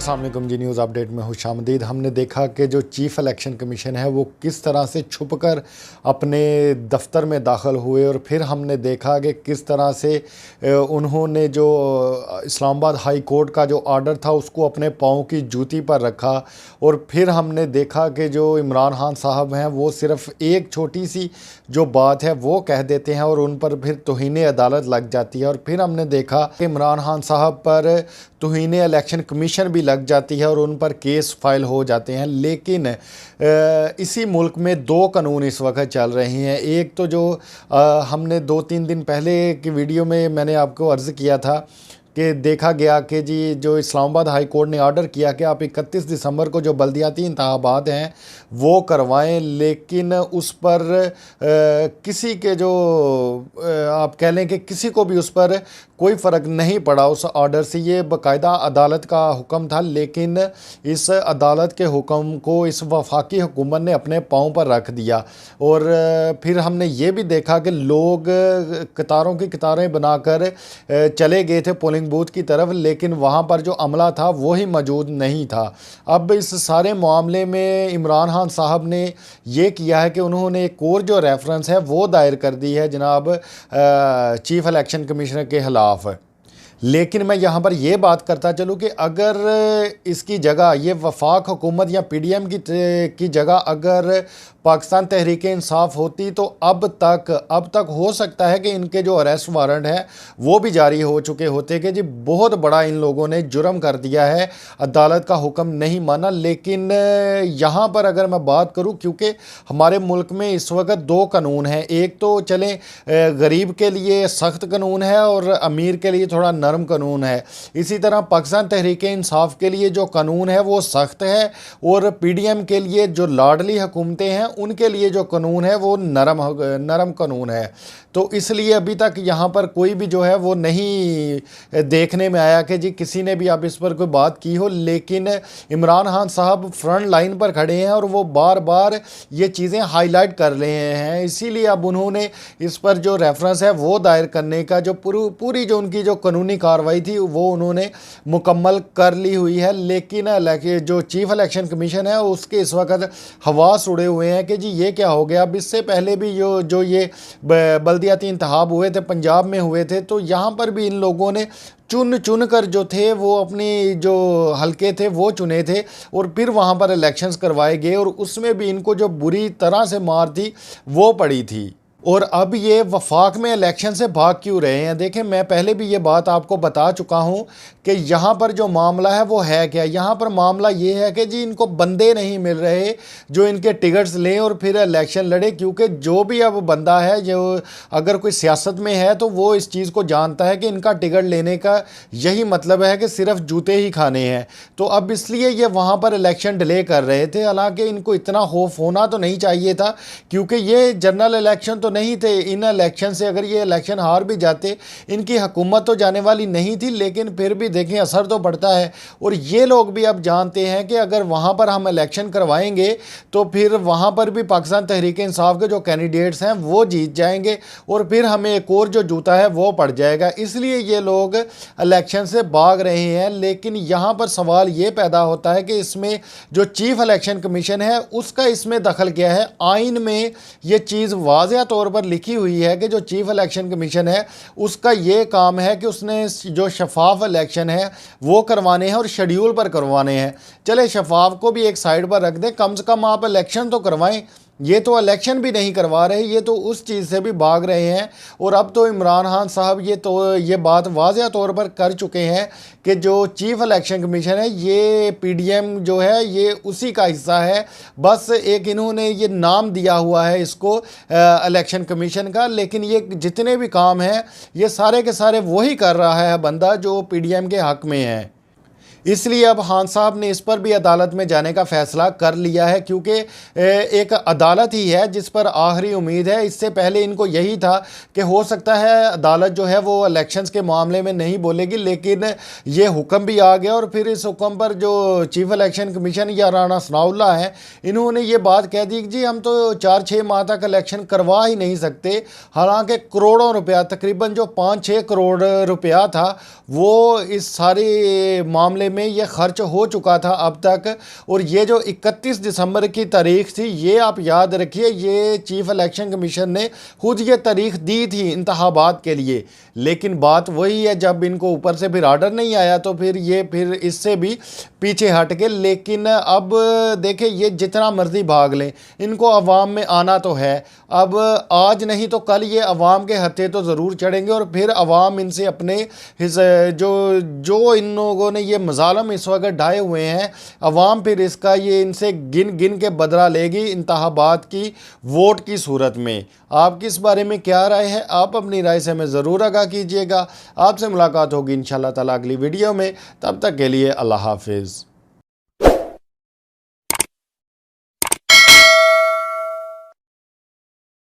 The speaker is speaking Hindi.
अस्सलाम वालेकुम जी। न्यूज़ अपडेट में खुशामदीद। हमने देखा कि जो चीफ़ इलेक्शन कमीशन है वो किस तरह से छुपकर अपने दफ्तर में दाखिल हुए और फिर हमने देखा कि किस तरह से उन्होंने जो इस्लामाबाद हाई कोर्ट का जो आर्डर था उसको अपने पाँव की जूती पर रखा। और फिर हमने देखा कि जो इमरान खान साहब हैं वो सिर्फ़ एक छोटी सी जो बात है वो कह देते हैं और उन पर फिर तौहीन अदालत लग जाती है। और फिर हमने देखा कि इमरान खान साहब पर तौहीन इलेक्शन कमीशन भी लग जाती है और उन पर केस फाइल हो जाते हैं। लेकिन इसी मुल्क में दो कानून इस वक्त चल रहे हैं। एक तो जो हमने 2-3 दिन पहले की वीडियो में मैंने आपको अर्ज़ किया था कि देखा गया कि जी जो इस्लामाबाद हाई कोर्ट ने ऑर्डर किया कि आप 31 दिसंबर को जो बल्दियाती इंतखाबात हैं वो करवाएं, लेकिन उस पर किसी के जो आप कह लें कि किसी को भी उस पर कोई फ़र्क नहीं पड़ा उस ऑर्डर से। ये बाकायदा अदालत का हुक्म था, लेकिन इस अदालत के हुक्म को इस वफाकी हुकूमत ने अपने पाँव पर रख दिया। और फिर हमने ये भी देखा कि लोग कतारों की कतारें बनाकर चले गए थे पोलिंग बूथ की तरफ, लेकिन वहाँ पर जो अमला था वो ही मौजूद नहीं था। अब इस सारे मामले में इमरान खान साहब ने ये किया है कि उन्होंने एक और जो रेफरेंस है वो दायर कर दी है जनाब चीफ़ इलेक्शन कमिश्नर के खिलाफ। लेकिन मैं यहाँ पर ये बात करता चलूँ कि अगर इसकी जगह ये वफाक हुकूमत या PDM की जगह अगर पाकिस्तान तहरीक इंसाफ होती तो अब तक हो सकता है कि इनके जो अरेस्ट वारंट है वो भी जारी हो चुके होते कि जी बहुत बड़ा इन लोगों ने जुर्म कर दिया है, अदालत का हुक्म नहीं माना। लेकिन यहाँ पर अगर मैं बात करूँ, क्योंकि हमारे मुल्क में इस वक्त दो कानून हैं, एक तो चलें गरीब के लिए सख्त कानून है और अमीर के लिए थोड़ा नरम कानून है। इसी तरह पाकिस्तान तहरीक इंसाफ के लिए जो कानून है वो सख्त है और PDM के लिए जो लाडली हुकूमतें हैं उनके लिए जो कानून है वो नरम कानून है। तो इसलिए अभी तक यहाँ पर कोई भी जो है वो नहीं देखने में आया कि जी किसी ने भी अब इस पर कोई बात की हो। लेकिन इमरान खान साहब फ्रंट लाइन पर खड़े हैं और वो बार बार ये चीज़ें हाईलाइट कर रहे हैं, इसीलिए अब उन्होंने इस पर जो रेफरेंस है वो दायर करने का जो पूरी जो उनकी जो कानूनी कार्रवाई थी वो उन्होंने मुकम्मल कर ली हुई है। लेकिन जो चीफ़ इलेक्शन कमीशन है उसके इस वक्त हवास उड़े हुए हैं कि जी ये क्या हो गया। अब इससे पहले भी जो ये बल्दियाती इंतखाब हुए थे, पंजाब में हुए थे, तो यहाँ पर भी इन लोगों ने चुन कर जो थे वो अपनी जो हलके थे वो चुने थे और फिर वहाँ पर इलेक्शंस करवाए गए और उसमें भी इनको जो बुरी तरह से मार थी वो पड़ी थी। और अब ये वफाक में इलेक्शन से भाग क्यों रहे हैं? देखें, मैं पहले भी ये बात आपको बता चुका हूँ कि यहाँ पर जो मामला है वो है क्या। यहाँ पर मामला ये है कि जी इनको बंदे नहीं मिल रहे जो इनके टिकट्स लें और फिर इलेक्शन लड़े, क्योंकि जो भी अब बंदा है जो अगर कोई सियासत में है तो वो इस चीज़ को जानता है कि इनका टिकट लेने का यही मतलब है कि सिर्फ जूते ही खाने हैं। तो अब इसलिए ये वहाँ पर इलेक्शन डिले कर रहे थे। हालांकि इनको इतना खौफ होना तो नहीं चाहिए था, क्योंकि ये जनरल इलेक्शन तो नहीं थे। इन इलेक्शन से अगर ये इलेक्शन हार भी जाते, इनकी हुकूमत तो जाने वाली नहीं थी, लेकिन फिर भी देखें असर तो पड़ता है। और ये लोग भी अब जानते हैं कि अगर वहाँ पर हम इलेक्शन करवाएंगे तो फिर वहाँ पर भी पाकिस्तान तहरीक इंसाफ के जो कैंडिडेट्स हैं वो जीत जाएंगे और फिर हमें एक और जो जूता है वो पड़ जाएगा। इसलिए ये लोग इलेक्शन से भाग रहे हैं। लेकिन यहाँ पर सवाल ये पैदा होता है कि इसमें जो चीफ़ इलेक्शन कमीशन है उसका इसमें दखल क्या है। आइन में ये चीज़ वाज़ेह तौर पर लिखी हुई है कि जो चीफ़ इलेक्शन कमीशन है उसका ये काम है कि उसने जो शफाफ इलेक्शन है वो करवाने हैं और शेड्यूल पर करवाने हैं। चले शफाफ को भी एक साइड पर रख दें, कम से कम आप इलेक्शन तो करवाएं। ये तो इलेक्शन भी नहीं करवा रहे, ये तो उस चीज़ से भी भाग रहे हैं। और अब तो इमरान खान साहब ये बात वाज़ेह तौर पर कर चुके हैं कि जो चीफ़ इलेक्शन कमीशन है ये PDM जो है ये उसी का हिस्सा है। बस एक इन्होंने ये नाम दिया हुआ है इसको इलेक्शन कमीशन का, लेकिन ये जितने भी काम हैं ये सारे के सारे वही कर रहा है बंदा जो PDM के हक़ में है। इसलिए अब खान साहब ने इस पर भी अदालत में जाने का फ़ैसला कर लिया है, क्योंकि एक अदालत ही है जिस पर आखिरी उम्मीद है। इससे पहले इनको यही था कि हो सकता है अदालत जो है वो इलेक्शंस के मामले में नहीं बोलेगी, लेकिन ये हुक्म भी आ गया और फिर इस हुक्म पर जो चीफ़ इलेक्शन कमीशन या राना सनाउल्लाह हैं इन्होंने ये बात कह दी कि जी हम तो 4-6 माह तक इलेक्शन करवा ही नहीं सकते। हालांकि करोड़ों रुपया, तकरीबन जो 5-6 करोड़ रुपया था वो इस सारे मामले में ये खर्च हो चुका था अब तक। और ये जो 31 दिसंबर की तारीख थी, ये आप याद रखिए, ये चीफ इलेक्शन कमीशन ने खुद ये तारीख दी थी इंतखाबात के लिए। लेकिन बात वही है, जब इनको ऊपर से फिर आर्डर नहीं आया तो फिर इससे भी पीछे हट गए। लेकिन अब देखें, ये जितना मर्जी भाग लें, इनको अवाम में आना तो है। अब आज नहीं तो कल ये अवाम के हत्थे तो ज़रूर चढ़ेंगे और फिर अवाम इनसे अपने जो इन लोगों ने ये मजालम इस वक्त ढाए हुए हैं, अवाम फिर इसका ये इनसे गिन गिन के बदला लेगी इंतखाबात की वोट की सूरत में। आपकी इस बारे में क्या राय है? आप अपनी राय से हमें ज़रूर आगाह कीजिएगा। आपसे मुलाकात होगी इंशाअल्लाह ताला अगली वीडियो में। तब तक के लिए अल्लाह हाफिज़।